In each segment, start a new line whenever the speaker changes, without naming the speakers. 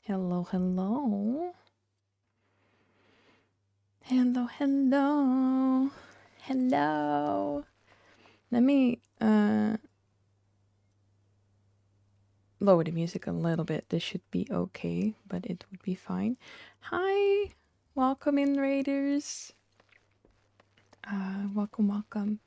Hello, hello. Hello, hello. Hello. Let me lower the music a little bit. This should be okay, but it would be fine. Hi. Welcome in, Raiders. Welcome, welcome.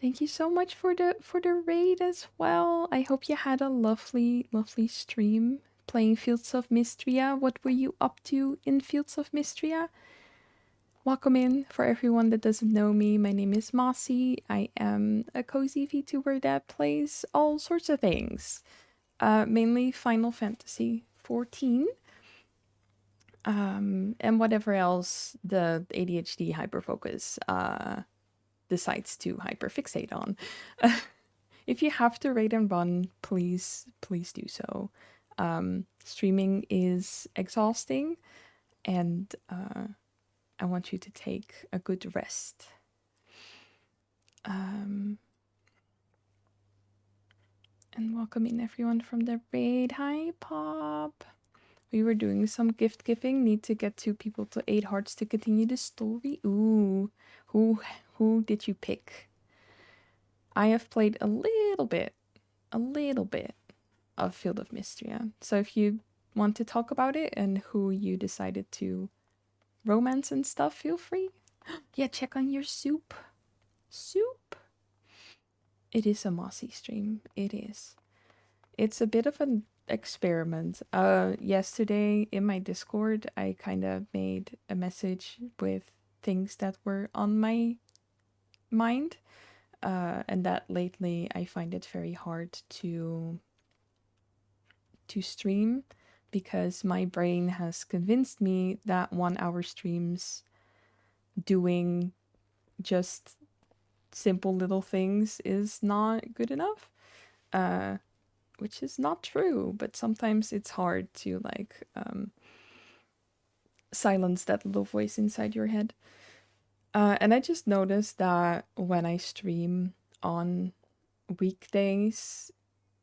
Thank you so much for the raid as well. I hope you had a lovely stream playing Fields of Mystria. What were you up to in Fields of Mystria? Welcome in. For everyone that doesn't know me, my name is Mossy. I am a cozy VTuber that plays all sorts of things. Mainly Final Fantasy 14. And whatever else the ADHD hyperfocus decides to hyperfixate on. If you have to raid and run, please do so. Streaming is exhausting, and I want you to take a good rest. And welcoming everyone from the raid. Hi, Pop. We were doing some gift giving. Need to get 2 people to 8 hearts to continue the story. Ooh, who did you pick? I have played a little bit of Field of Mystria. So if you want to talk about it and who you decided to romance and stuff, feel free. Yeah, check on your soup. Soup. It is a mossy stream. It is. It's a bit of an experiment. Yesterday in my Discord, I kind of made a message with things that were on my mind, and that lately I find it very hard to stream because my brain has convinced me that 1 hour streams doing just simple little things is not good enough. Which is not true, but sometimes it's hard to like silence that little voice inside your head. And I just noticed that when I stream on weekdays,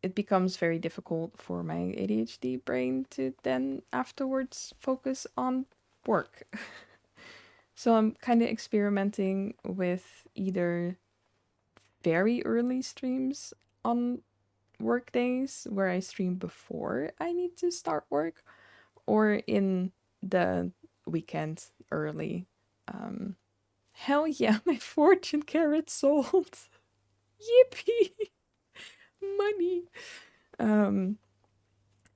it becomes very difficult for my ADHD brain to then afterwards focus on work. So I'm kind of experimenting with either very early streams on work days where I stream before I need to start work, or in the weekend early. Hell yeah, my fortune carrot sold. Yippee! Money.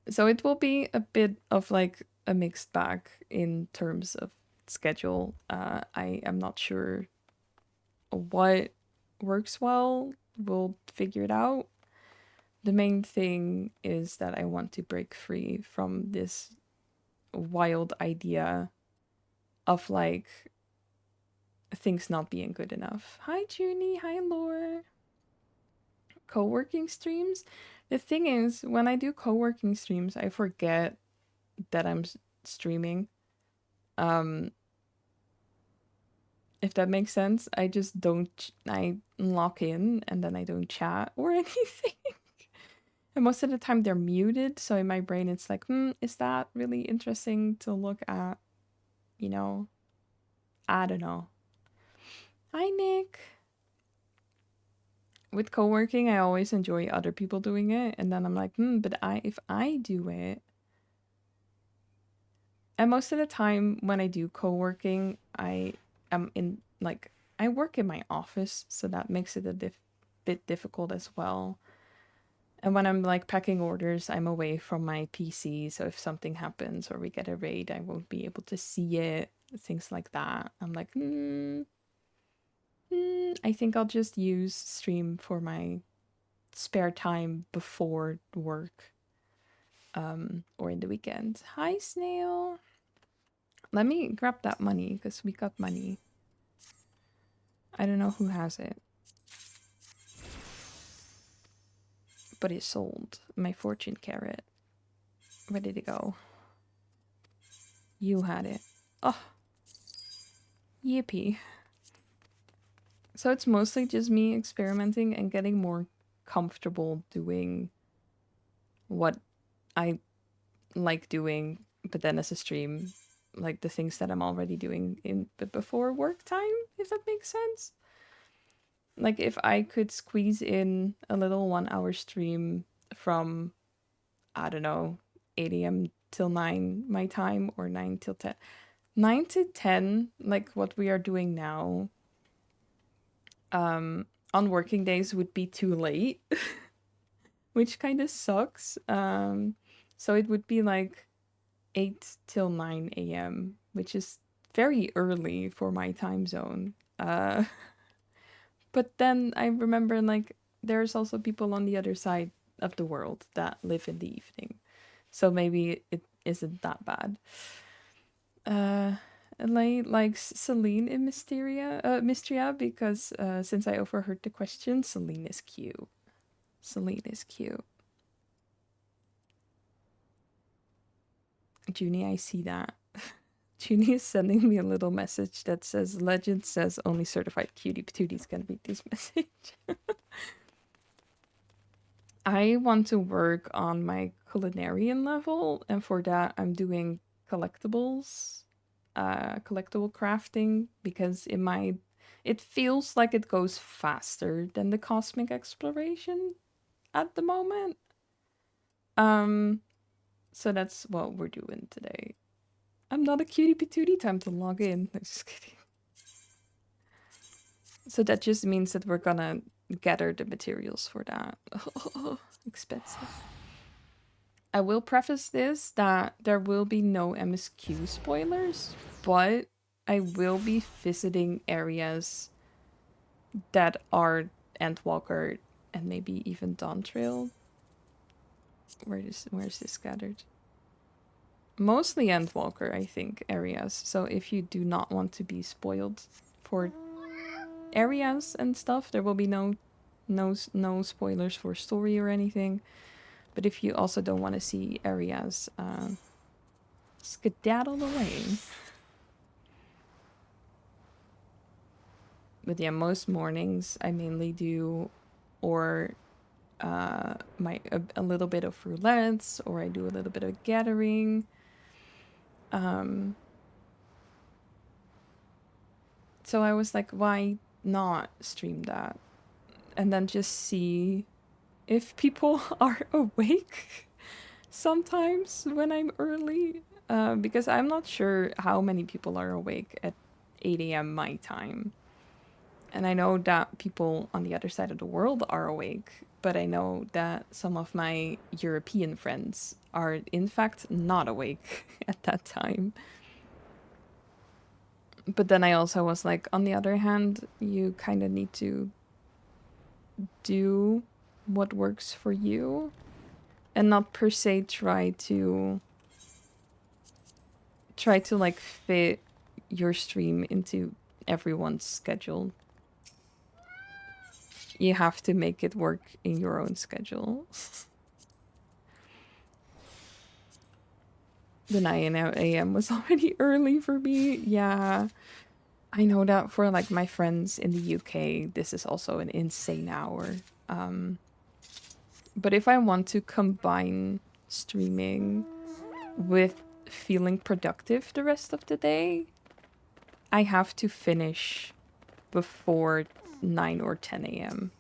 So it will be a bit of like a mixed bag in terms of schedule. I am not sure what works well. We'll figure it out. The main thing is that I want to break free from this wild idea of like things not being good enough. Hi Junie, hi Lore. Co-working streams. The thing is, when I do co-working streams, I forget that I'm streaming. If that makes sense, I just don't. I lock in and then I don't chat or anything. And most of the time they're muted, so in my brain it's like, is that really interesting to look at? You know, I don't know. Hi Nick. With co-working, I always enjoy other people doing it, and then I'm like, but if I do it, and most of the time when I do co-working, I am in like I work in my office, so that makes it a bit difficult as well. And when I'm like packing orders, I'm away from my PC, so if something happens or we get a raid, I won't be able to see it. Things like that. I'm like, I think I'll just use stream for my spare time before work, or in the weekend. Hi, Snail. Let me grab that money because we got money. I don't know who has it, but it sold. My fortune carrot. Where did it go? You had it. Oh, yippee. So it's mostly just me experimenting and getting more comfortable doing what I like doing, but then as a stream, like the things that I'm already doing in before work time, if that makes sense. Like if I could squeeze in a little 1 hour stream from, I don't know, 8 a.m. till 9 my time, or 9 till 10. 9 to 10, like what we are doing now, on working days would be too late, which kind of sucks. So it would be like 8 till 9 a.m., which is very early for my time zone. But then I remember, like, there's also people on the other side of the world that live in the evening. So maybe it isn't that bad. Lay likes Celine in Mystria because since I overheard the question, Celine is cute. Celine is cute. Junie, I see that. Junie is sending me a little message that says, Legend says only certified cutie patooties can read this message. I want to work on my culinarian level, and for that I'm doing collectibles, collectible crafting, because it feels like it goes faster than the cosmic exploration at the moment. So that's what we're doing today. I'm not a cutie patootie, time to log in. No, just kidding. So that just means that we're gonna gather the materials for that. Expensive. I will preface this that there will be no MSQ spoilers, but I will be visiting areas that are Endwalker and maybe even Dawn Trail. Where is this scattered? Mostly Endwalker, I think, areas. So if you do not want to be spoiled for areas and stuff, there will be no spoilers for story or anything. But if you also don't want to see areas, skedaddle away. But yeah, most mornings I mainly do, or a little bit of roulettes, or I do a little bit of gathering. So I was like, why not stream that? And then just see if people are awake sometimes when I'm early. Because I'm not sure how many people are awake at 8 a.m. my time. And I know that people on the other side of the world are awake, but I know that some of my European friends are in fact not awake at that time. But then I also was like, on the other hand, you kind of need to do what works for you and not per se try to like fit your stream into everyone's schedule. You have to make it work in your own schedule. The 9 a.m. was already early for me. Yeah. I know that for like my friends in the UK, this is also an insane hour. But if I want to combine streaming with feeling productive the rest of the day, I have to finish before 9 or 10 a.m.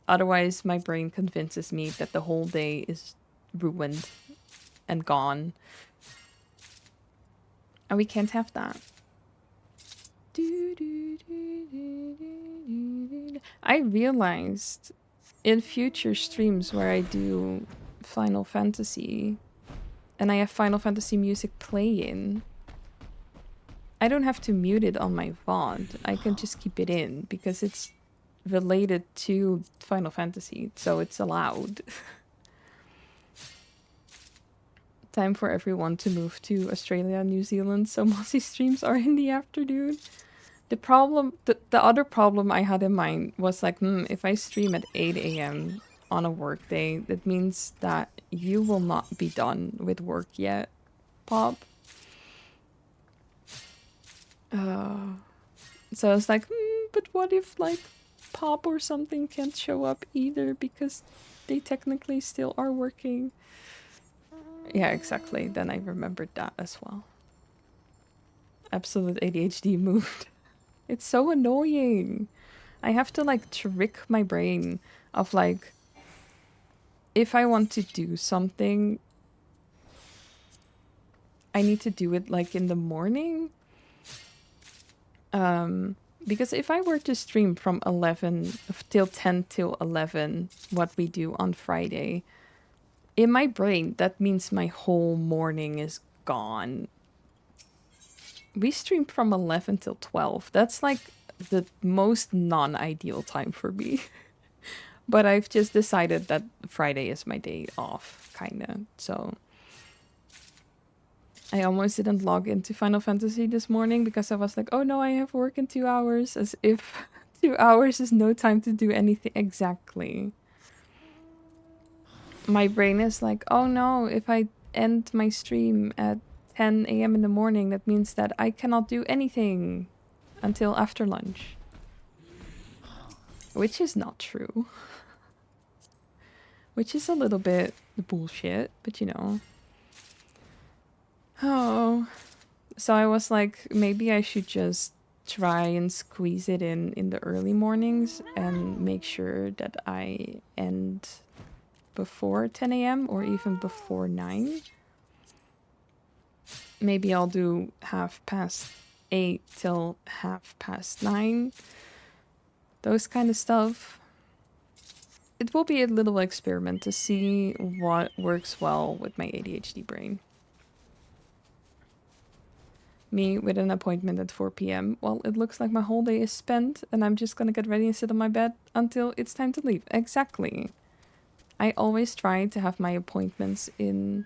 Otherwise, my brain convinces me that the whole day is ruined and gone. And we can't have that. I realized in future streams where I do Final Fantasy and I have Final Fantasy music playing, I don't have to mute it on my VOD. I can just keep it in because it's related to Final Fantasy, so it's allowed. Time for everyone to move to Australia and New Zealand so Mossy streams are in the afternoon. The other problem I had in mind was like, if I stream at 8 a.m. on a work day, that means that you will not be done with work yet, Pop. So I was like, but what if like Pop or something can't show up either because they technically still are working? Yeah, exactly. Then I remembered that as well. Absolute ADHD mood. It's so annoying. I have to like trick my brain of like, if I want to do something, I need to do it like in the morning. Because if I were to stream from 11 till 10 till 11, what we do on Friday, in my brain, that means my whole morning is gone. We stream from 11 till 12. That's like the most non-ideal time for me. But I've just decided that Friday is my day off, kinda. So I almost didn't log into Final Fantasy this morning because I was like, oh no, I have work in 2 hours, as if 2 hours is no time to do anything. Exactly. My brain is like, oh no, if I end my stream at 10 a.m. in the morning, that means that I cannot do anything until after lunch. Which is not true. Which is a little bit bullshit, but you know. Oh. So I was like, maybe I should just try and squeeze it in the early mornings and make sure that I end before 10 a.m. or even before 9. Maybe I'll do 8:30 till 9:30. Those kind of stuff. It will be a little experiment to see what works well with my ADHD brain. Me with an appointment at 4 p.m. Well, it looks like my whole day is spent and I'm just gonna get ready and sit on my bed until it's time to leave. Exactly. I always try to have my appointments in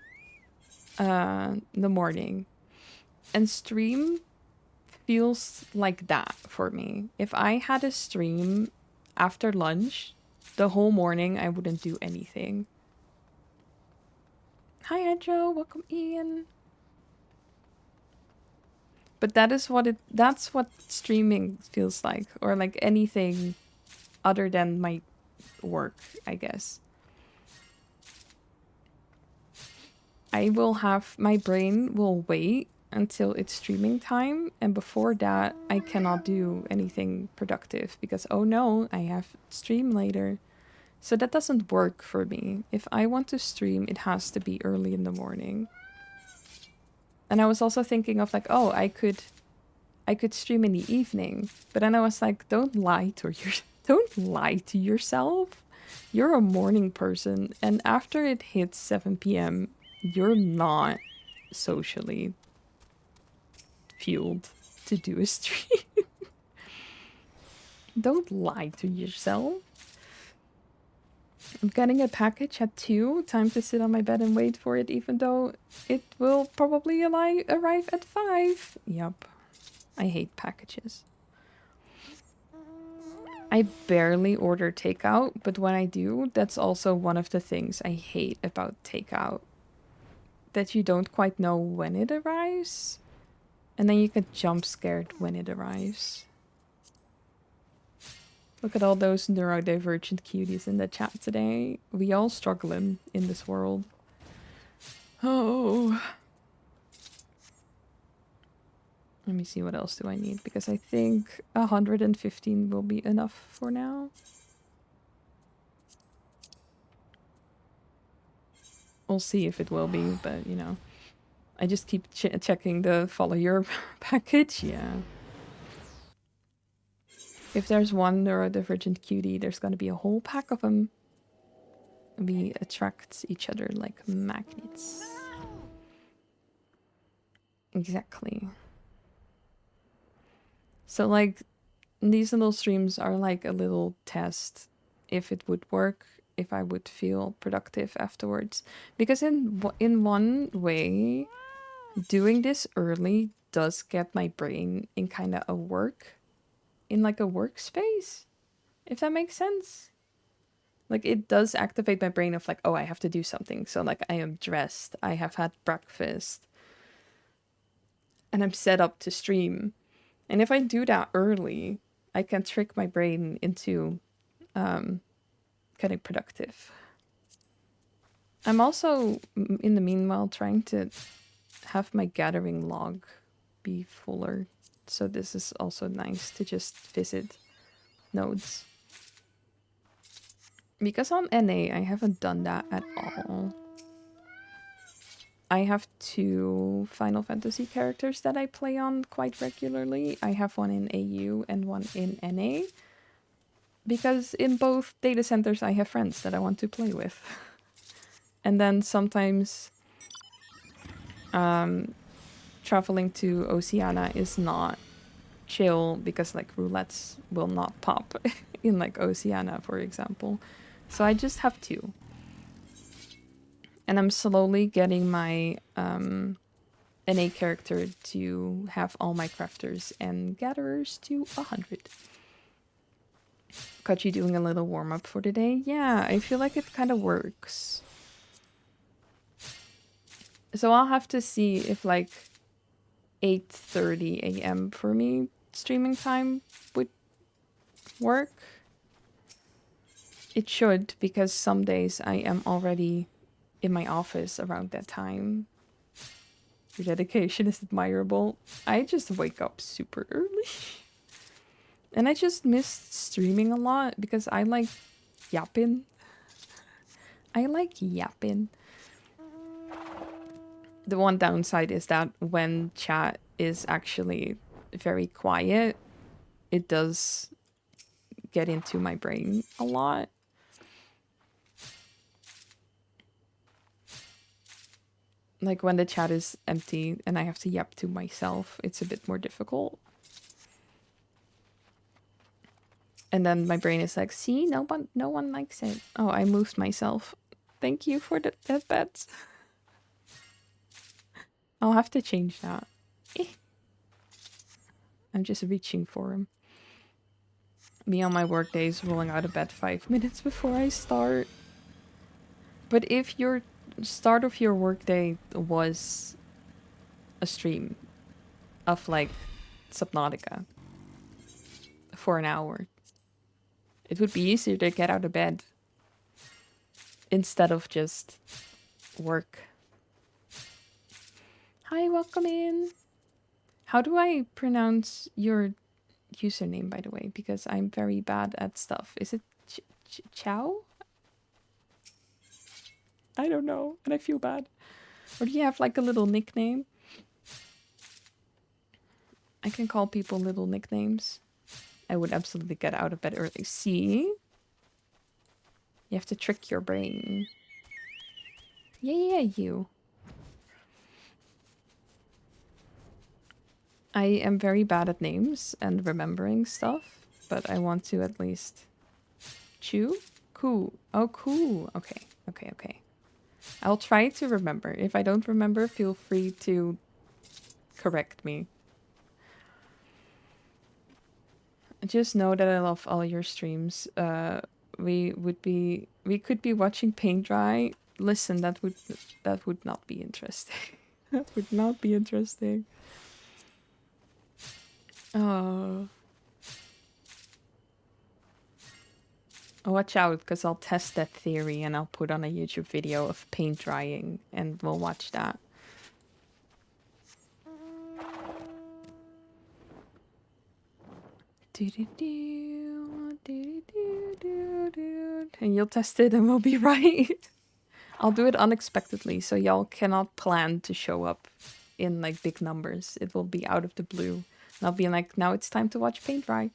the morning. And stream feels like that for me. If I had a stream after lunch, the whole morning I wouldn't do anything. Hi, Andrew. Welcome, Ian. But that's what streaming feels like, or like anything other than my work, I guess. My brain will wait until it's streaming time, and before that I cannot do anything productive because oh no, I have stream later. So that doesn't work for me. If I want to stream, it has to be early in the morning. And I was also thinking of like, oh, I could stream in the evening. But then I was like, don't lie to yourself. You're a morning person, and after it hits 7 p.m., you're not socially fueled to do a stream. Don't lie to yourself. I'm getting a package at 2. Time to sit on my bed and wait for it, even though it will probably arrive at 5. Yup. I hate packages. I barely order takeout, but when I do, that's also one of the things I hate about takeout. That you don't quite know when it arrives, and then you get jump scared when it arrives. Look at all those neurodivergent cuties in the chat today. We all struggling in this world. Oh. Let me see, what else do I need? Because I think 115 will be enough for now. We'll see if it will be, but you know. I just keep checking the follow your package. Yeah. If there's one neurodivergent cutie, there's gonna be a whole pack of them. We attract each other like magnets. Exactly. So like, these little streams are like a little test if it would work, if I would feel productive afterwards. Because in one way, doing this early does get my brain in kind of a workspace, if that makes sense. Like, it does activate my brain of like, oh, I have to do something. So like, I am dressed, I have had breakfast, and I'm set up to stream. And if I do that early, I can trick my brain into getting productive. I'm also, in the meanwhile, trying to have my gathering log be fuller. So this is also nice to just visit nodes. Because on NA, I haven't done that at all. I have 2 Final Fantasy characters that I play on quite regularly. I have one in AU and one in NA. Because in both data centers, I have friends that I want to play with. And then sometimes traveling to Oceania is not chill because like roulettes will not pop in like Oceania, for example. So I just have 2. And I'm slowly getting my NA character to have all my crafters and gatherers to 100. Got you doing a little warm-up for today? Yeah, I feel like it kind of works. So I'll have to see if like 8:30 a.m. for me streaming time would work. It should, because some days I am already in my office around that time. Your dedication is admirable. I just wake up super early. And I just miss streaming a lot because I like yapping. I like yapping. The one downside is that when chat is actually very quiet, it does get into my brain a lot. Like when the chat is empty and I have to yap to myself, it's a bit more difficult. And then my brain is like, see, no one likes it. Oh, I moved myself. Thank you for the deathbeds. I'll have to change that. I'm just reaching for him. Me on my work days rolling out of bed 5 minutes before I start. But if your start of your workday was a stream of like Subnautica for an hour, it would be easier to get out of bed instead of just work. Hi, welcome in. How do I pronounce your username, by the way? Because I'm very bad at stuff. Is it Chow? I don't know, and I feel bad. Or do you have like a little nickname? I can call people little nicknames. I would absolutely get out of bed early. See? You have to trick your brain. Yeah, you. I am very bad at names and remembering stuff, but I want to at least... Chew? Cool. Oh, cool. Okay. I'll try to remember. If I don't remember, feel free to correct me. Just know that I love all your streams. We could be watching paint dry. Listen, that would not be interesting. That would not be interesting. Oh. Watch out, because I'll test that theory and I'll put on a YouTube video of paint drying and we'll watch that. And you'll test it and we'll be right. I'll do it unexpectedly, so y'all cannot plan to show up in like big numbers. It will be out of the blue. And I'll be like, now it's time to watch paint dry.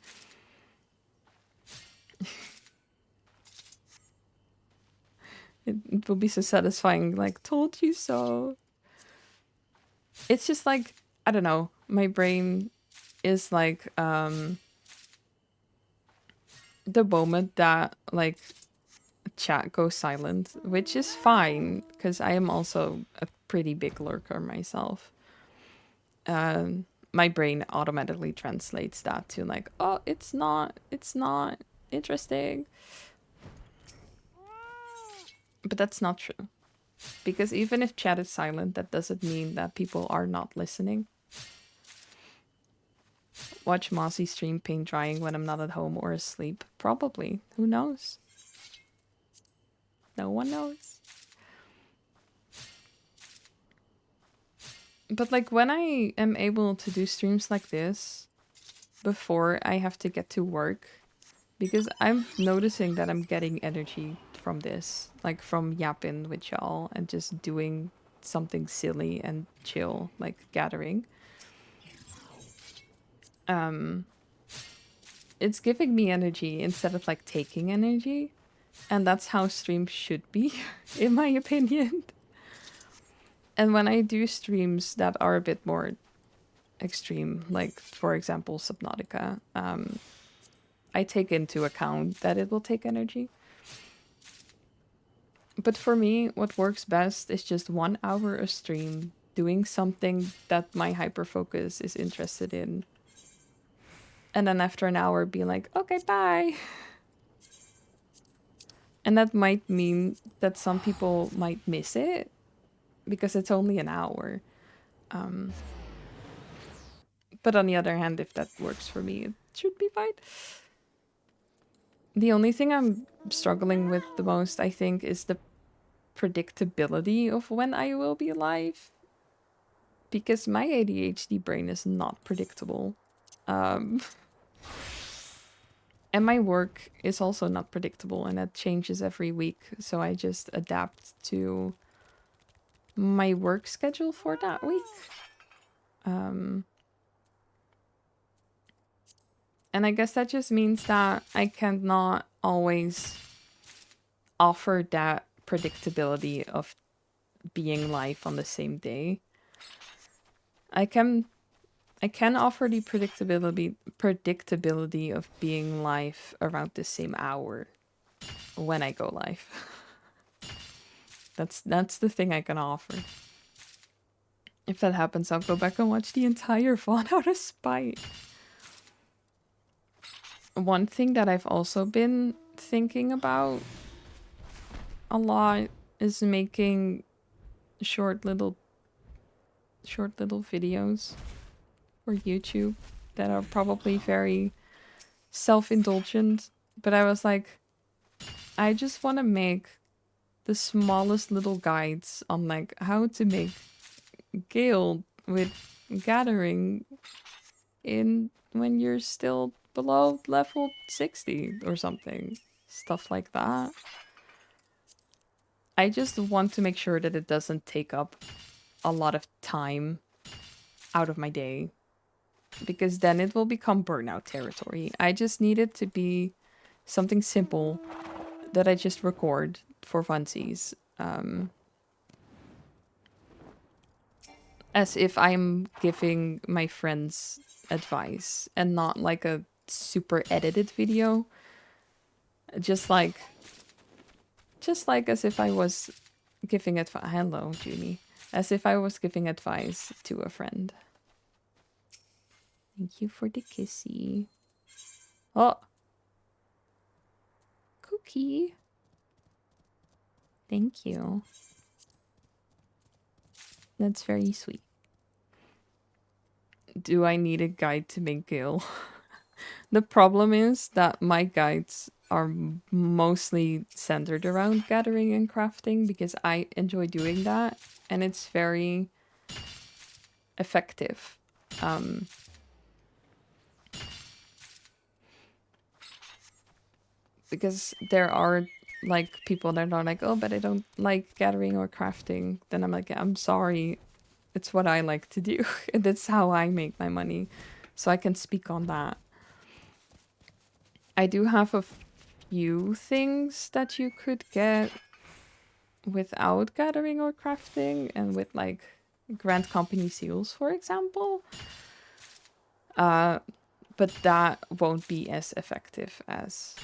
It will be so satisfying, like, told you so. It's just like, I don't know, my brain is like, the moment that, like, chat goes silent, which is fine, because I am also a pretty big lurker myself. My brain automatically translates that to like, oh, it's not interesting. But that's not true. Because even if chat is silent, that doesn't mean that people are not listening. Watch Mossy stream paint drying when I'm not at home or asleep. Probably. Who knows? No one knows. But like when I am able to do streams like this before I have to get to work, because I'm noticing that I'm getting energy from this, like from yapping with y'all and just doing something silly and chill, like gathering. It's giving me energy instead of like taking energy. And that's how streams should be, in my opinion. And when I do streams that are a bit more extreme, like for example Subnautica, I take into account that it will take energy. But for me, what works best is just 1 hour a stream doing something that my hyperfocus is interested in. And then after an hour be like, okay, bye. And that might mean that some people might miss it because it's only an hour. But on the other hand, if that works for me, it should be fine. The only thing I'm struggling with the most, I think, is the predictability of when I will be live. Because my ADHD brain is not predictable. And my work is also not predictable, and that changes every week. So I just adapt to my work schedule for that week. And I guess that just means that I cannot always offer that predictability of being live on the same day. I can offer the predictability of being live around the same hour when I go live. That's the thing I can offer. If that happens, I'll go back and watch the entire Fawn out of spite. One thing that I've also been thinking about a lot is making short little videos for YouTube that are probably very self-indulgent, but I was like, I just want to make the smallest little guides on like how to make guild with gathering in when you're still below level 60 or something. Stuff like that. I just want to make sure that it doesn't take up a lot of time out of my day, because then it will become burnout territory. I just need it to be something simple that I just record for funsies. As if I'm giving my friends advice and not like a super edited video. Just like as if I was giving advice. Hello, Junie. As if I was giving advice to a friend. Thank you for the kissy. Oh. Cookie. Thank you. That's very sweet. Do I need a guide to make Gale? The problem is that my guides are mostly centered around gathering and crafting because I enjoy doing that and it's very effective. Because there are like people that are like, oh, but I don't like gathering or crafting. Then I'm like, I'm sorry. It's what I like to do. And that's how I make my money. So I can speak on that. I do have a few things that you could get without gathering or crafting and with like Grand Company seals, for example. But that won't be as effective as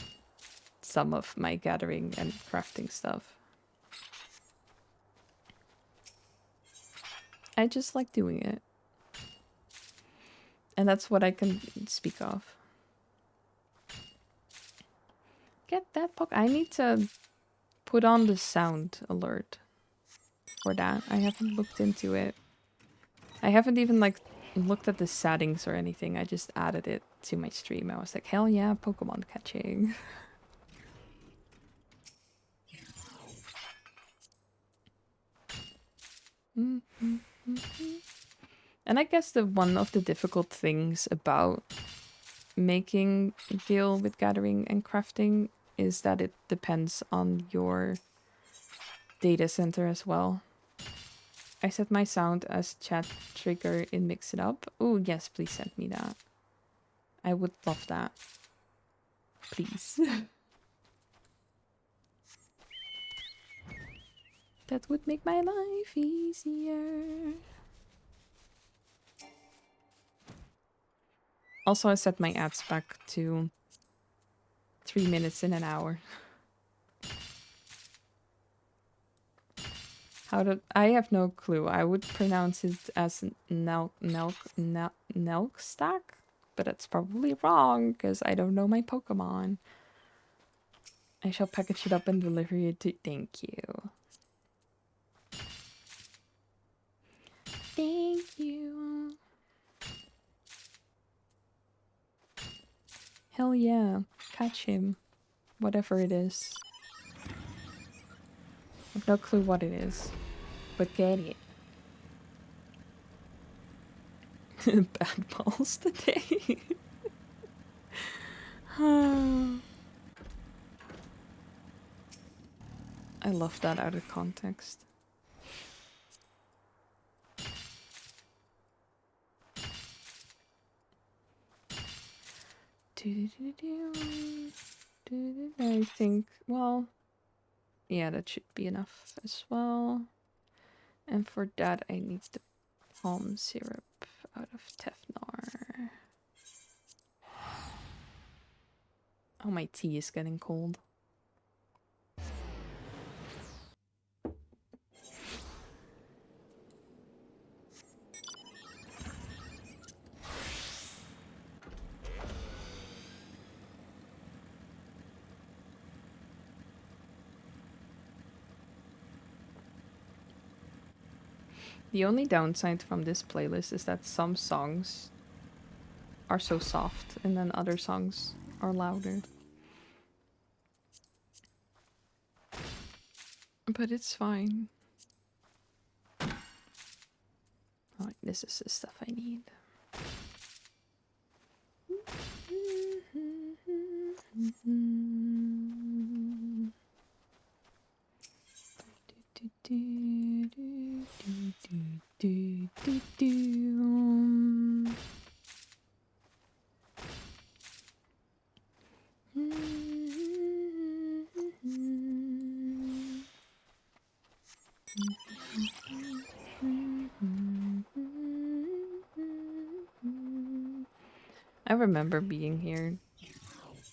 some of my gathering and crafting stuff. I just like doing it. And that's what I can speak of. Get that poke. I need to put on the sound alert for that. I haven't looked into it. I haven't even like looked at the settings or anything. I just added it to my stream. I was like, hell yeah, Pokemon catching. And I guess one of the difficult things about making Gil with gathering and crafting is that it depends on your data center as well. I set my sound as chat trigger in Mix It Up. Oh, yes, please send me that. I would love that. Please. That would make my life easier. Also, I set my ads back to 3 minutes in an hour. I have no clue. I would pronounce it as Nelk stack, but that's probably wrong because I don't know my Pokemon. I shall package it up and deliver it to. Thank you. Thank you. Hell yeah. Catch him. Whatever it is. I have no clue what it is. But get it. Bad balls today. I love that out of context. I think, well, yeah, that should be enough as well. And for that, I need the palm syrup out of Tefnar. Oh, my tea is getting cold. The only downside from this playlist is that some songs are so soft and then other songs are louder. But it's fine. Alright, this is the stuff I need. I remember being here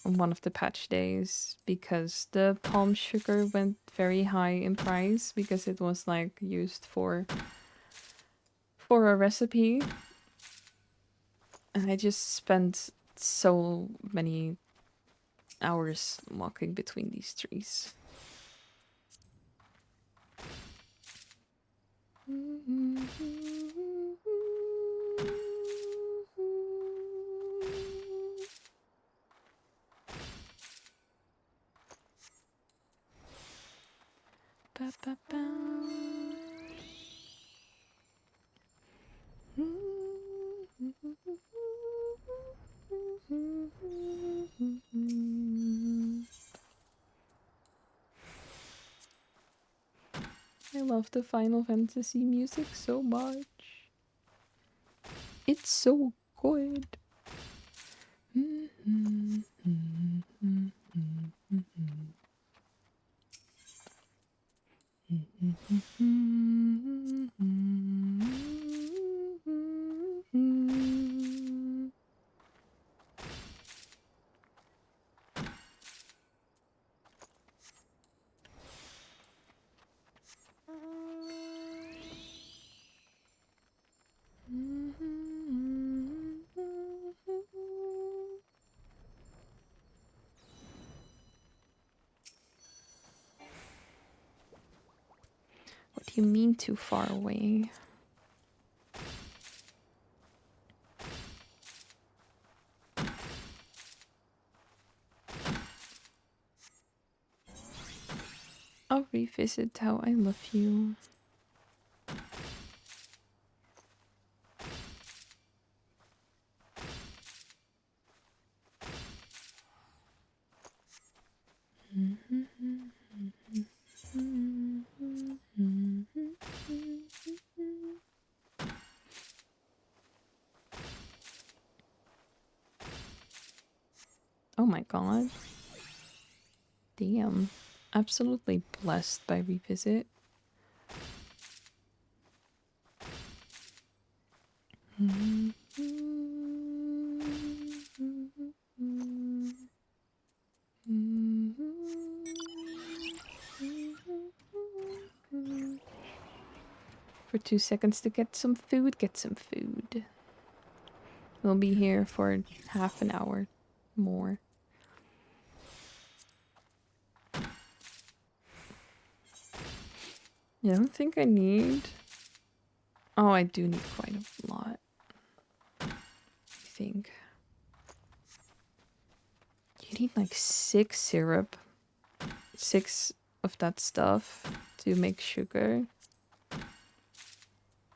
on one of the patch days because the palm sugar went very high in price because it was like used for a recipe, and I just spent so many hours walking between these trees. Ba, ba, ba. I love the Final Fantasy music so much. It's so good. What do you mean too far away? I'll revisit how I love you. Oh my god. Damn. Absolutely blessed by Revisit. For 2 seconds to get some food, get some food. We'll be here for half an hour more. I don't think I need... Oh, I do need quite a lot. I think. You need like 6 syrup. 6 of that stuff to make sugar.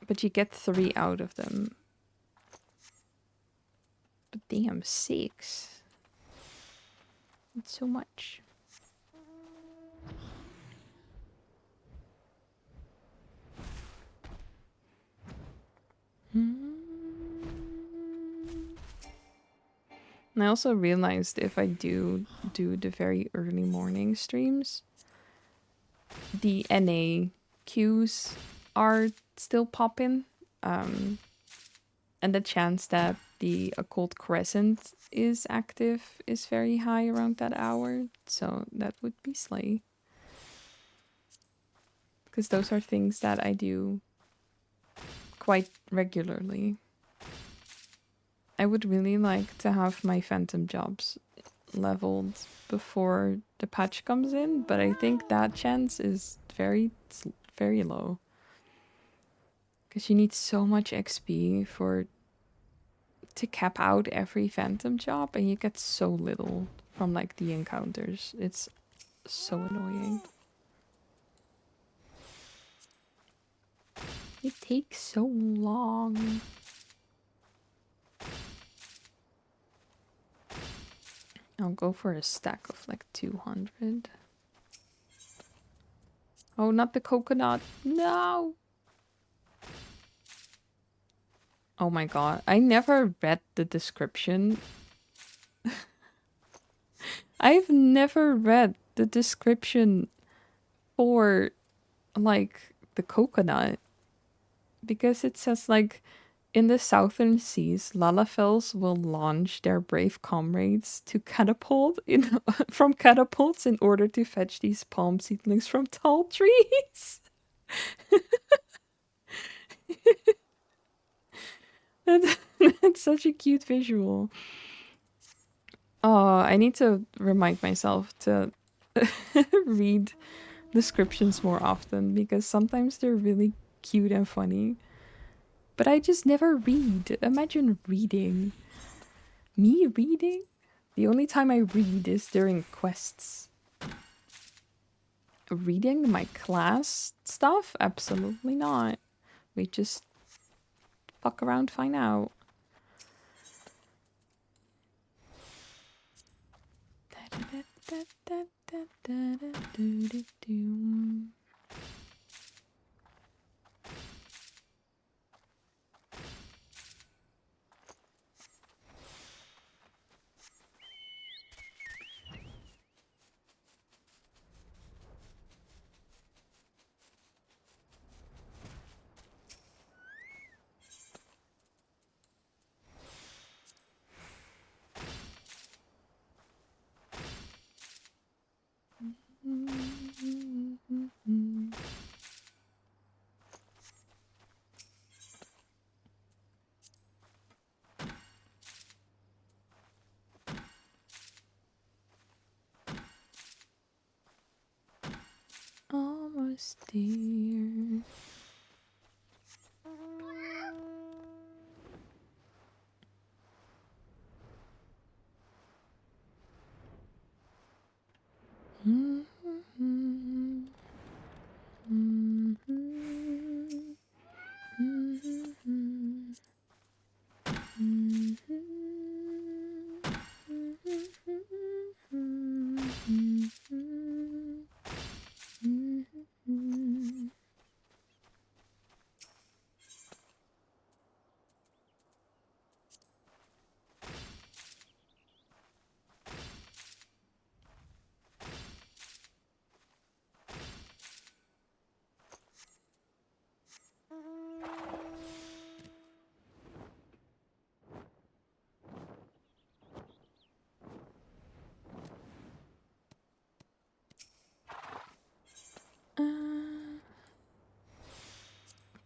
But you get 3 out of them. But damn, 6. That's so much. And I also realized if I do the very early morning streams, the NA queues are still popping. And the chance that the Occult Crescent is active is very high around that hour. So that would be slay. Because those are things that I do quite regularly. I would really like to have my phantom jobs leveled before the patch comes in, but I think that chance is very low. Because you need so much XP to cap out every phantom job, and you get so little from like the encounters. It's so annoying. It takes so long. I'll go for a stack of like 200. Oh, not the coconut. No! Oh my god. I never read the description. I've never read the description for like the coconut. Because it says like, in the southern seas, Lalafels will launch their brave comrades to from catapults in order to fetch these palm seedlings from tall trees. That's such a cute visual. Oh, I need to remind myself to read descriptions more often because sometimes they're really cute and funny. But I just never read. Imagine reading. Me reading? The only time I read is during quests. Reading my class stuff? Absolutely not. We just fuck around, find out. Almost there.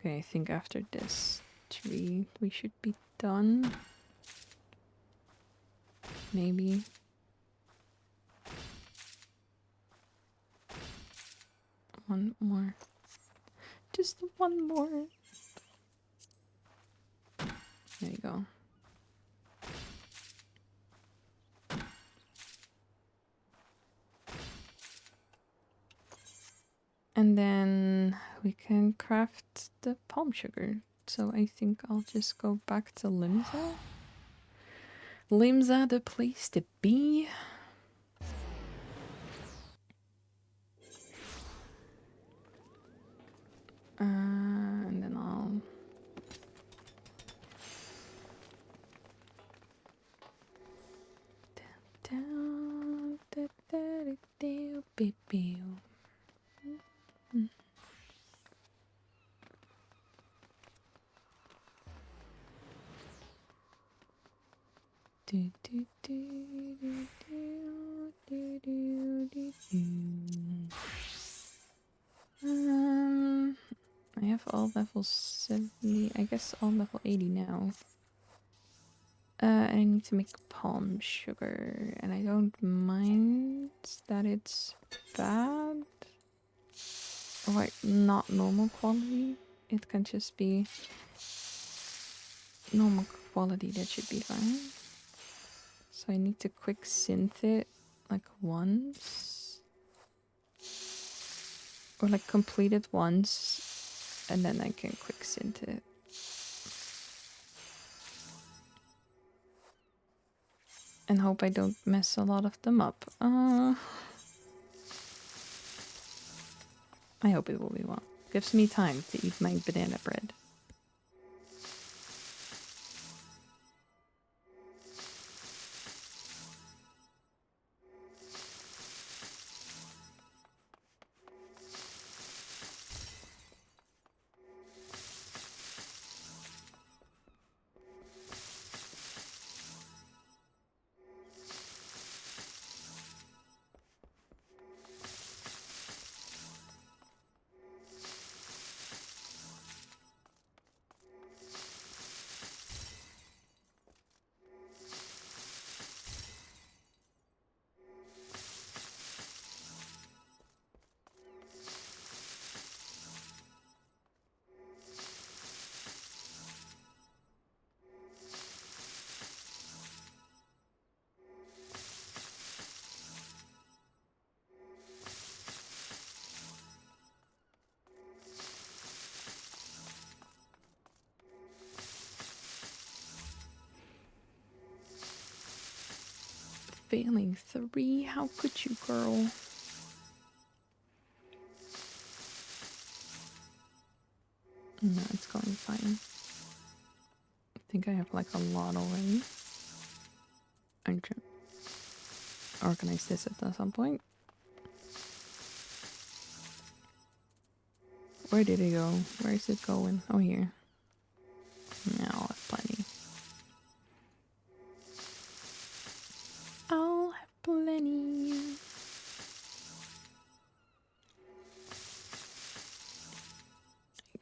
Okay, I think after this tree we should be done. Maybe. One more. Just one more. There you go. And then we can craft the palm sugar. So I think I'll just go back to Limsa. Limsa, the place to be. And then I'll... Down, da, da, da, da, be, be. Do, do, do, do, do, do, do, do, do. I have all level 70, I guess all level 80 now. I need to make palm sugar, and I don't mind that it's bad. Or like not normal quality. It can just be normal quality, that should be fine. So I need to quick synth it like once. Or like complete it once, and then I can quick synth it. And hope I don't mess a lot of them up. I hope it will be well. Gives me time to eat my banana bread. Failing 3? How could you, girl? No, it's going fine. I think I have like a lot already. I'm trying to organize this at some point. Where did it go? Where is it going? Oh, here. Yeah, I'll have plenty. I'll have plenty.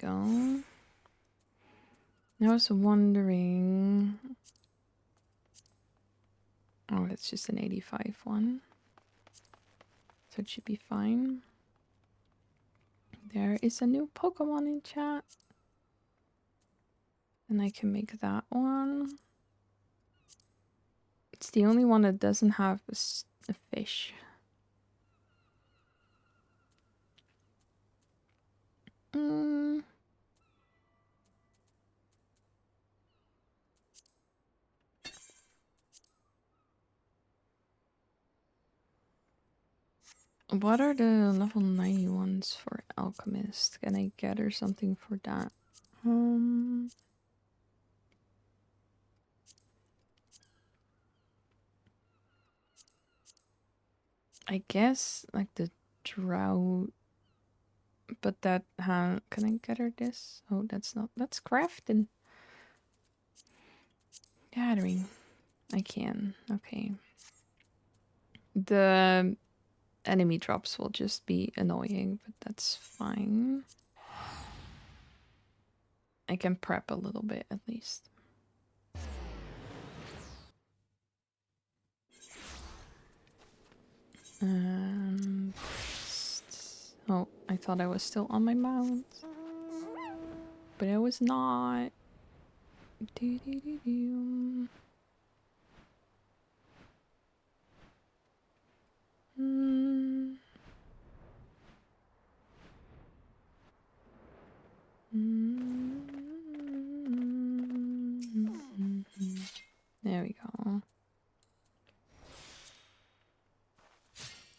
There you go. I was wondering... Oh, it's just an 85 one. So it should be fine. There is a new Pokemon in chat. And I can make that one. It's the only one that doesn't have a fish. What are the level 90 ones for Alchemist? Can I gather something for that? I guess like the drought, but that can I gather this? Oh, that's crafting. Gathering. I can. Okay. The enemy drops will just be annoying, but that's fine. I can prep a little bit at least. Oh, I thought I was still on my mount. But I was not. Do, do, do, do. There we go.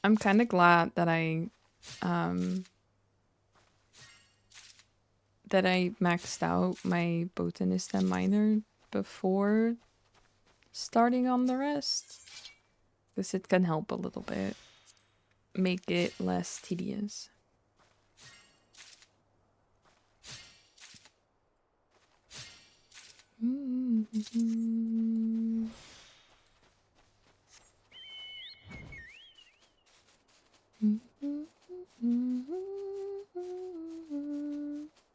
I'm kind of glad that I maxed out my botanist and miner before starting on the rest, because it can help a little bit, make it less tedious.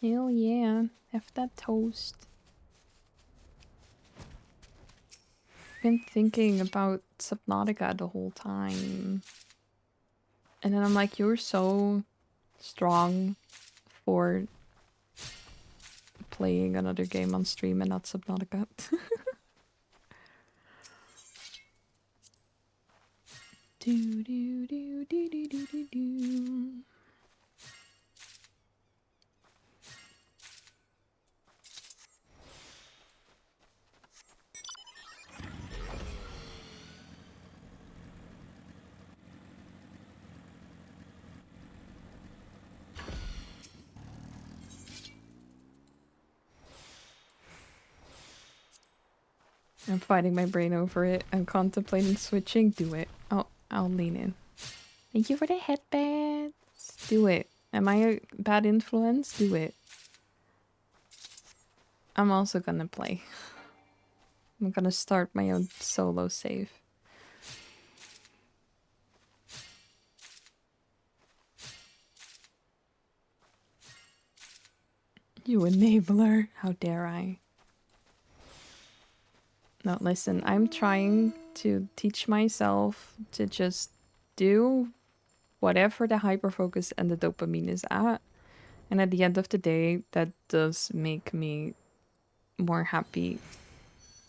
Hell yeah, have that toast. Been thinking about Subnautica the whole time. And then I'm like, you're so strong for playing another game on stream and not Subnautica. Do do do do do do do do. I'm fighting my brain over it. I'm contemplating switching. Do it. Oh, I'll lean in. Thank you for the headbands. Do it. Am I a bad influence? Do it. I'm also gonna play. I'm gonna start my own solo save. You enabler. How dare I? No, listen, I'm trying to teach myself to just do whatever the hyperfocus and the dopamine is at. And at the end of the day, that does make me more happy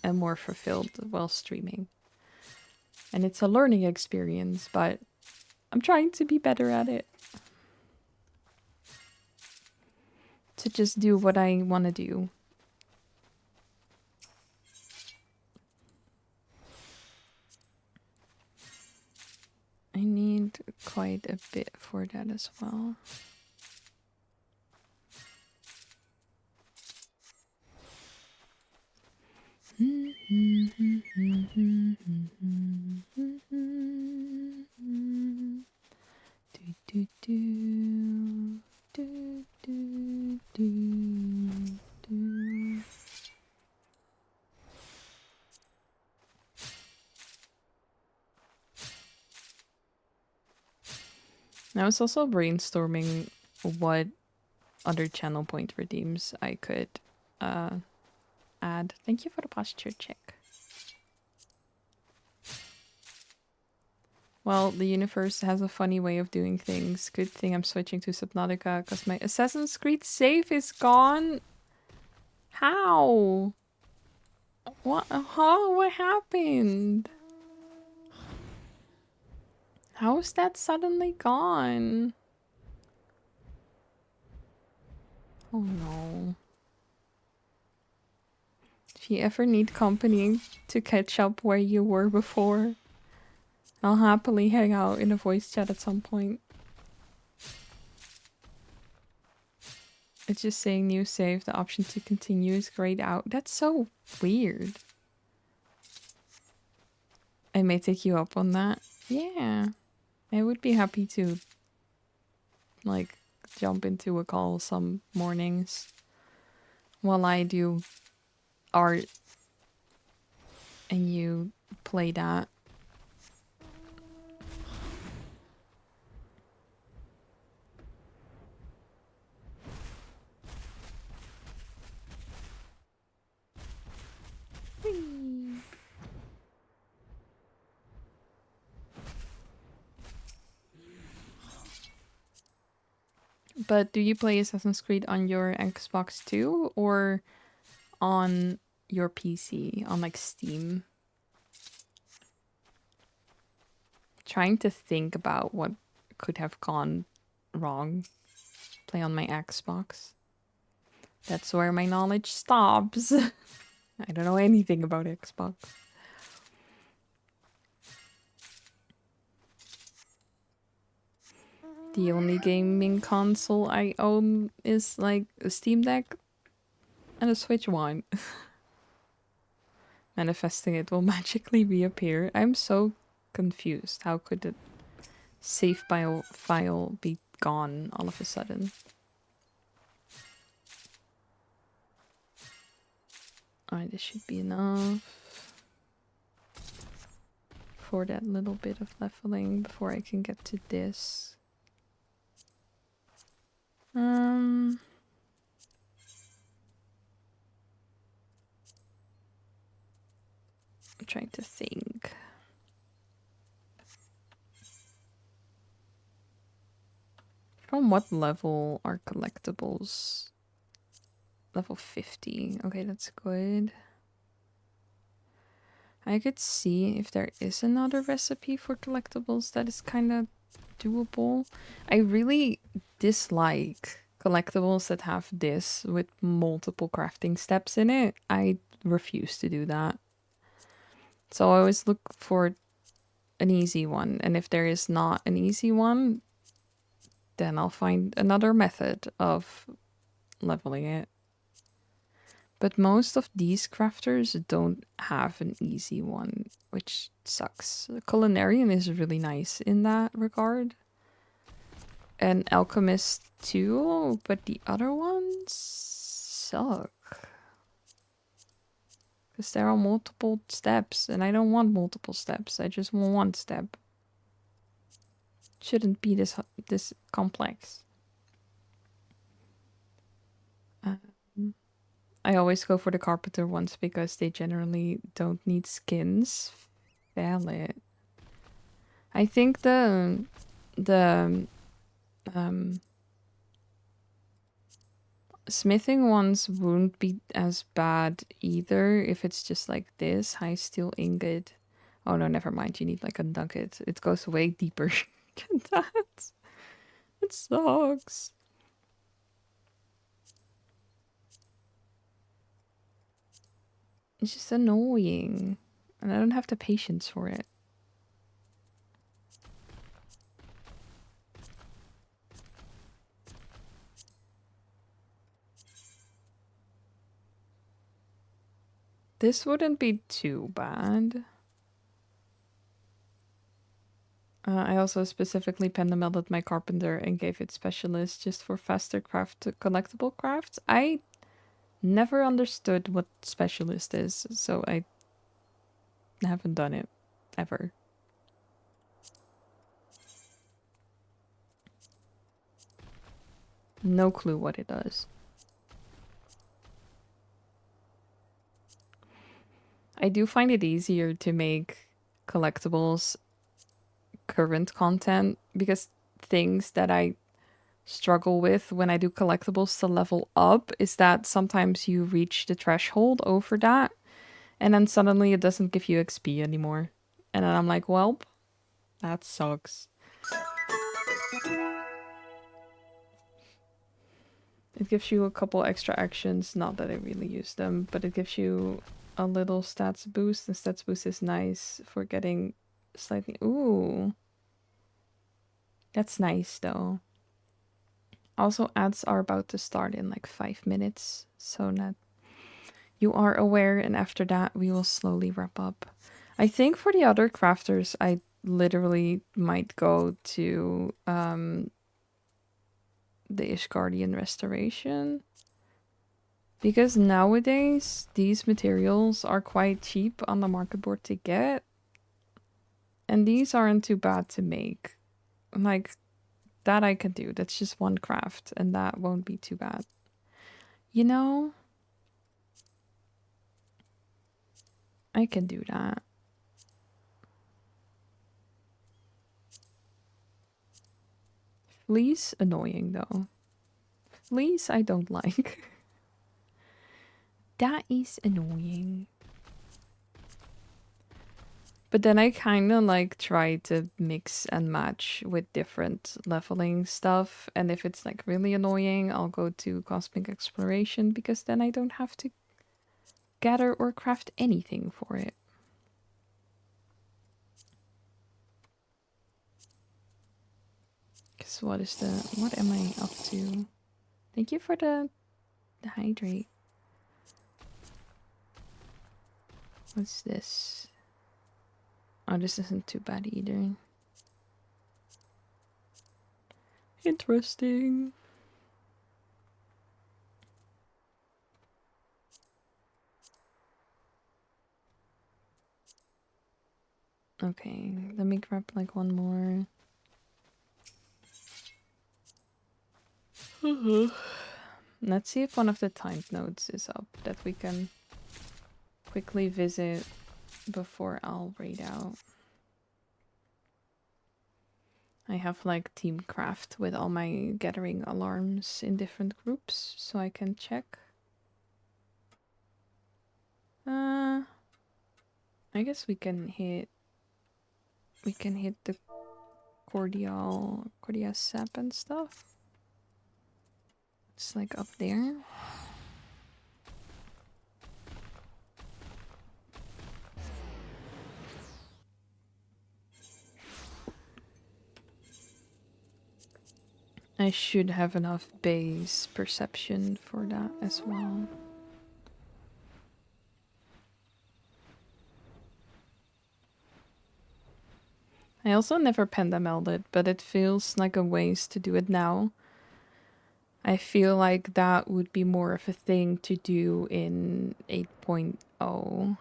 and more fulfilled while streaming. And it's a learning experience, but I'm trying to be better at it. To just do what I want to do. I need quite a bit for that as well. Do, do, do. Do, do, do, do. I was also brainstorming what other channel point redeems I could add. Thank you for the posture check. Well, the universe has a funny way of doing things. Good thing I'm switching to Subnautica because my Assassin's Creed save is gone. How? What? Huh? What happened? How is that suddenly gone? Oh no. If you ever need company to catch up where you were before, I'll happily hang out in a voice chat at some point. It's just saying new save, the option to continue is grayed out. That's so weird. I may take you up on that. Yeah. I would be happy to, like, jump into a call some mornings while I do art and you play that. But do you play Assassin's Creed on your Xbox too, or on your PC, on like Steam? Trying to think about what could have gone wrong. Play on my Xbox. That's where my knowledge stops. I don't know anything about Xbox. The only gaming console I own is like a Steam Deck and a Switch One. Manifesting it will magically reappear. I'm so confused. How could the save file be gone all of a sudden? Alright, this should be enough for that little bit of leveling before I can get to this. I'm trying to think. From what level are collectibles? Level 50. Okay, that's good. I could see if there is another recipe for collectibles that is kind of doable. I really dislike collectibles that have this with multiple crafting steps in it. I refuse to do that. So I always look for an easy one. And if there is not an easy one, then I'll find another method of leveling it. But most of these crafters don't have an easy one, which sucks. Culinarian is really nice in that regard. And Alchemist too, but the other ones suck. Because there are multiple steps, and I don't want multiple steps. I just want one step. Shouldn't be this complex. I always go for the carpenter ones because they generally don't need skins. Valid. I think the smithing ones won't be as bad either if it's just like this high steel ingot. Oh no, never mind. You need like a nugget. It goes way deeper than that. It sucks. It's just annoying. And I don't have the patience for it. This wouldn't be too bad. I also specifically pendemelded my carpenter and gave it specialist just for faster collectible crafts. I never understood what specialist is, so I haven't done it ever. No clue what it does. I do find it easier to make collectibles current content because things that I struggle with when I do collectibles to level up is that sometimes you reach the threshold over that and then suddenly it doesn't give you XP anymore. And then I'm like, well, that sucks. It gives you a couple extra actions, not that I really use them, but it gives you a little stats boost, and stats boost is nice for getting slightly... Ooh. That's nice, though. Also, ads are about to start in like 5 minutes, so that you are aware, and after that, we will slowly wrap up. I think for the other crafters, I literally might go to the Ishgardian Restoration. Because nowadays, these materials are quite cheap on the market board to get. And these aren't too bad to make. Like, that I can do. That's just one craft, and that won't be too bad. You know? I can do that. Fleece, annoying though. Fleas I don't like. That is annoying. But then I kind of like try to mix and match with different leveling stuff. And if it's like really annoying, I'll go to Cosmic Exploration because then I don't have to gather or craft anything for it. Because what am I up to? Thank you for the hydrate. What's this? Oh, this isn't too bad either. Interesting. Okay, let me grab like one more. Let's see if one of the timed nodes is up that we can quickly visit before I'll raid out. I have like team craft with all my gathering alarms in different groups, so I can check. I guess we can hit the cordial sap and stuff. It's like up there. I should have enough base perception for that as well. I also never pendameled it, but it feels like a waste to do it now. I feel like that would be more of a thing to do in 8.0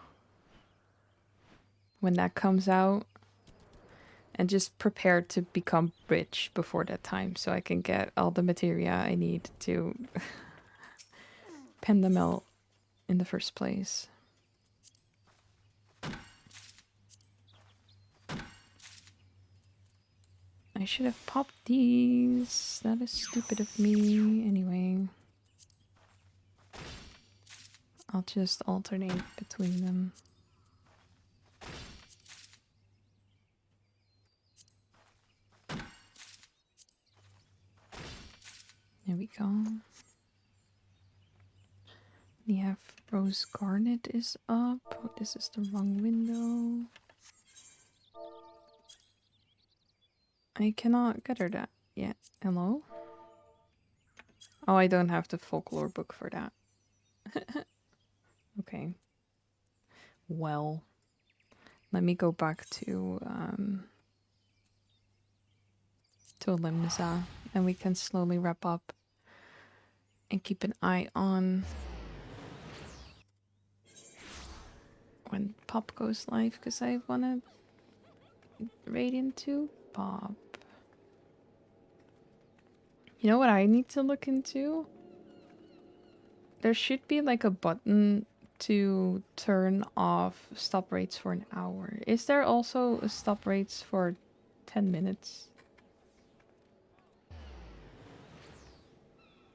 when that comes out. And just prepare to become rich before that time so I can get all the materia I need to pendamel in the first place. I should have popped these. That is stupid of me. Anyway. I'll just alternate between them. There we go. We have Rose Garnet is up. Oh, this is the wrong window. I cannot gather that yet. Hello? Oh, I don't have the folklore book for that. Okay. Well, let me go back to Limsa, and we can slowly wrap up and keep an eye on when Pop goes live, because I want to raid into Pop. You know what I need to look into? There should be like a button to turn off stop rates for an hour. Is there also a stop rates for 10 minutes?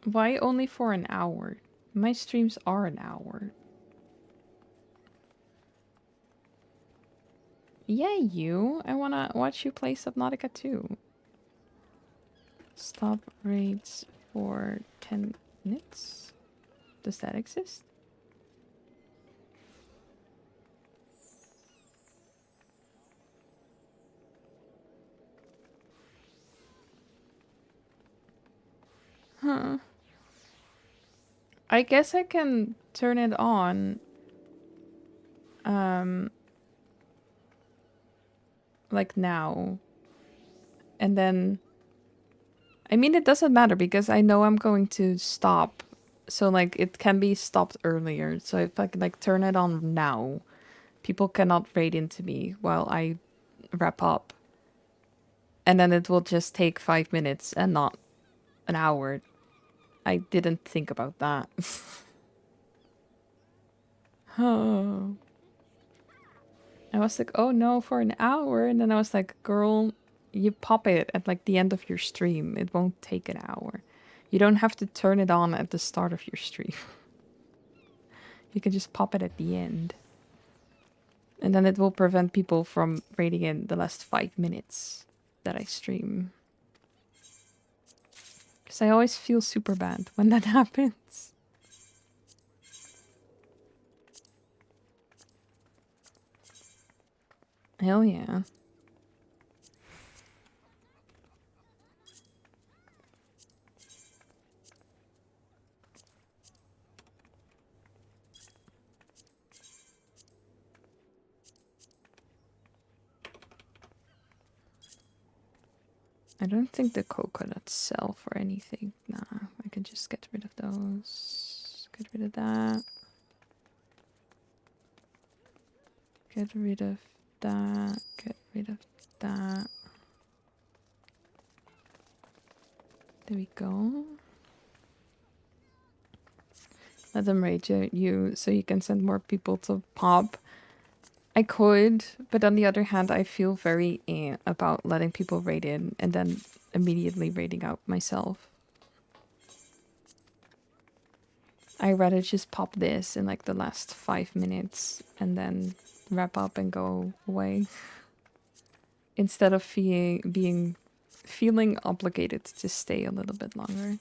Why only for an hour? My streams are an hour. Yeah, you. I wanna watch you play Subnautica too. Stop rates for 10 minutes? Does that exist? Huh. I guess I can turn it on. Like now. And then... I mean, it doesn't matter because I know I'm going to stop. So, like, it can be stopped earlier. So if I can, like, turn it on now, people cannot raid into me while I wrap up. And then it will just take 5 minutes and not an hour. I didn't think about that. Oh. I was like, oh no, for an hour. And then I was like, girl, you pop it at like the end of your stream. It won't take an hour. You don't have to turn it on at the start of your stream. You can just pop it at the end. And then it will prevent people from raiding in the last 5 minutes that I stream. Because I always feel super bad when that happens. Hell yeah. I don't think the coconuts sell for anything. Nah, I can just get rid of those. Get rid of that. Get rid of that. Get rid of that. There we go. Let them raid you so you can send more people to pop. I could, but on the other hand, I feel very about letting people raid in and then immediately raiding out myself. I'd rather just pop this in like the last 5 minutes and then wrap up and go away. Instead of feeling obligated to stay a little bit longer.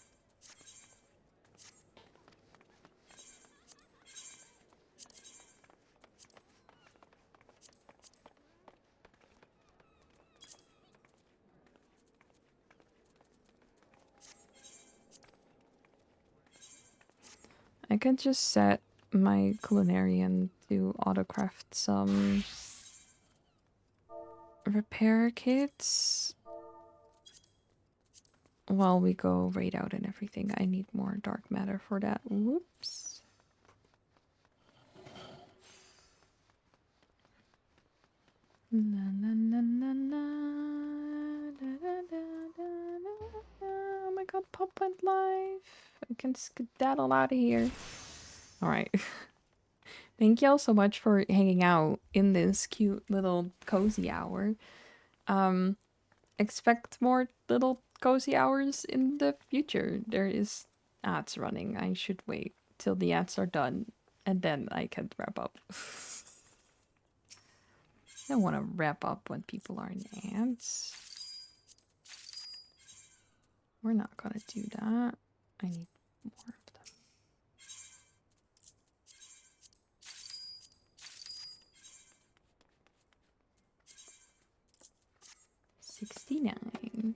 I can just set my culinarian to autocraft some repair kits while we go raid out and everything. I need more dark matter for that. Whoops. Na, na, na, na, na, da, da, da, da, da. Oh my god, Pop went live. I can skedaddle out of here. Alright. Thank y'all so much for hanging out in this cute little cozy hour. Expect more little cozy hours in the future. There is ads running. I should wait till the ads are done and then I can wrap up. I don't want to wrap up when people are in ads. We're not gonna do that. I need more of them. $69.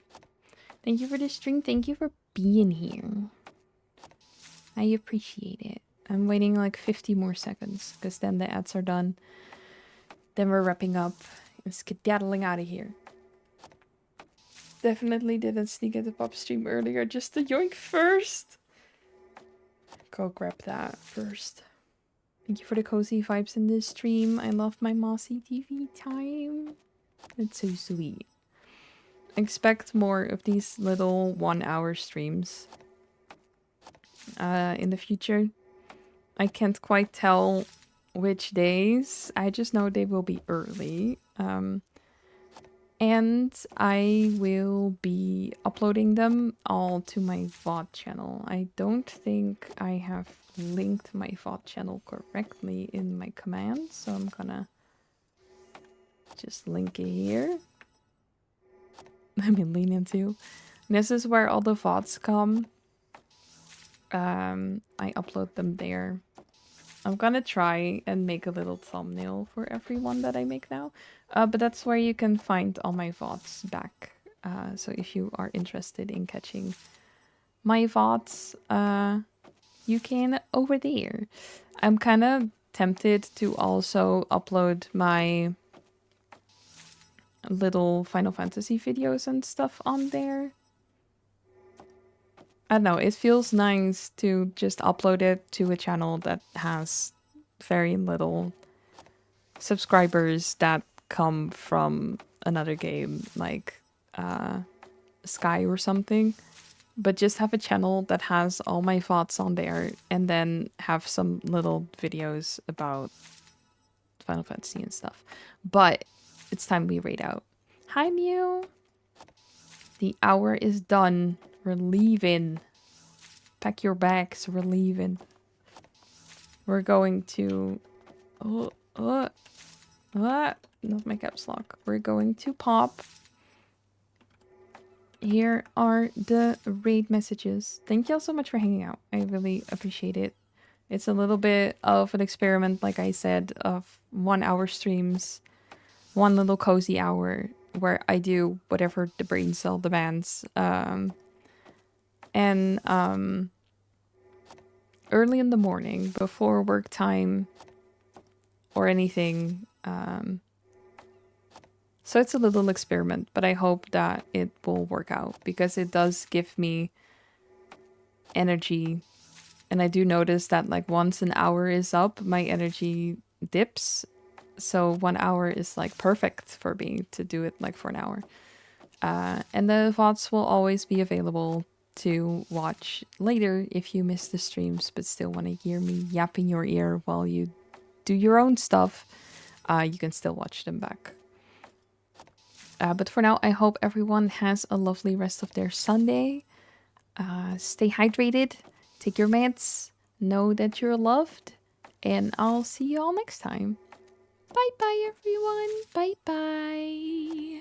Thank you for the stream. Thank you for being here. I appreciate it. I'm waiting like 50 more seconds because then the ads are done. Then we're wrapping up and skedaddling out of here. Definitely didn't sneak at the pop stream earlier, just to yoink first. Go grab that first. Thank you for the cozy vibes in this stream. I love my Mossy TV time. It's so sweet. Expect more of these little 1-hour streams in the future. I can't quite tell which days. I just know they will be early. And I will be uploading them all to my VOD channel. I don't think I have linked my VOD channel correctly in my commands, so I'm gonna just link it here. Let me lean into. This is where all the VODs come. I upload them there. I'm gonna try and make a little thumbnail for every one that I make now. But that's where you can find all my VODs back. So if you are interested in catching my VODs, you can over there. I'm kind of tempted to also upload my little Final Fantasy videos and stuff on there. I don't know, it feels nice to just upload it to a channel that has very little subscribers that come from another game like Sky or something, but just have a channel that has all my VODs on there and then have some little videos about Final Fantasy and stuff. But it's time we raid out. Hi Mew! The hour is done. We're leaving. Pack your bags, we're leaving. We're going to... not my caps lock. We're going to pop. Here are the raid messages. Thank you all so much for hanging out. I really appreciate it. It's a little bit of an experiment, like I said, of 1 hour streams. One little cozy hour where I do whatever the brain cell demands. Early in the morning, before work time or anything. So it's a little experiment, but I hope that it will work out because it does give me energy. And I do notice that like once an hour is up, my energy dips. So 1 hour is like perfect for me to do it like for an hour. And the VODs will always be available to watch later if you miss the streams but still want to hear me yap in your ear while you do your own stuff. You can still watch them back. But for now, I hope everyone has a lovely rest of their Sunday. Stay hydrated, take your meds, know that you're loved, and I'll see you all next time. Bye bye, everyone. Bye bye.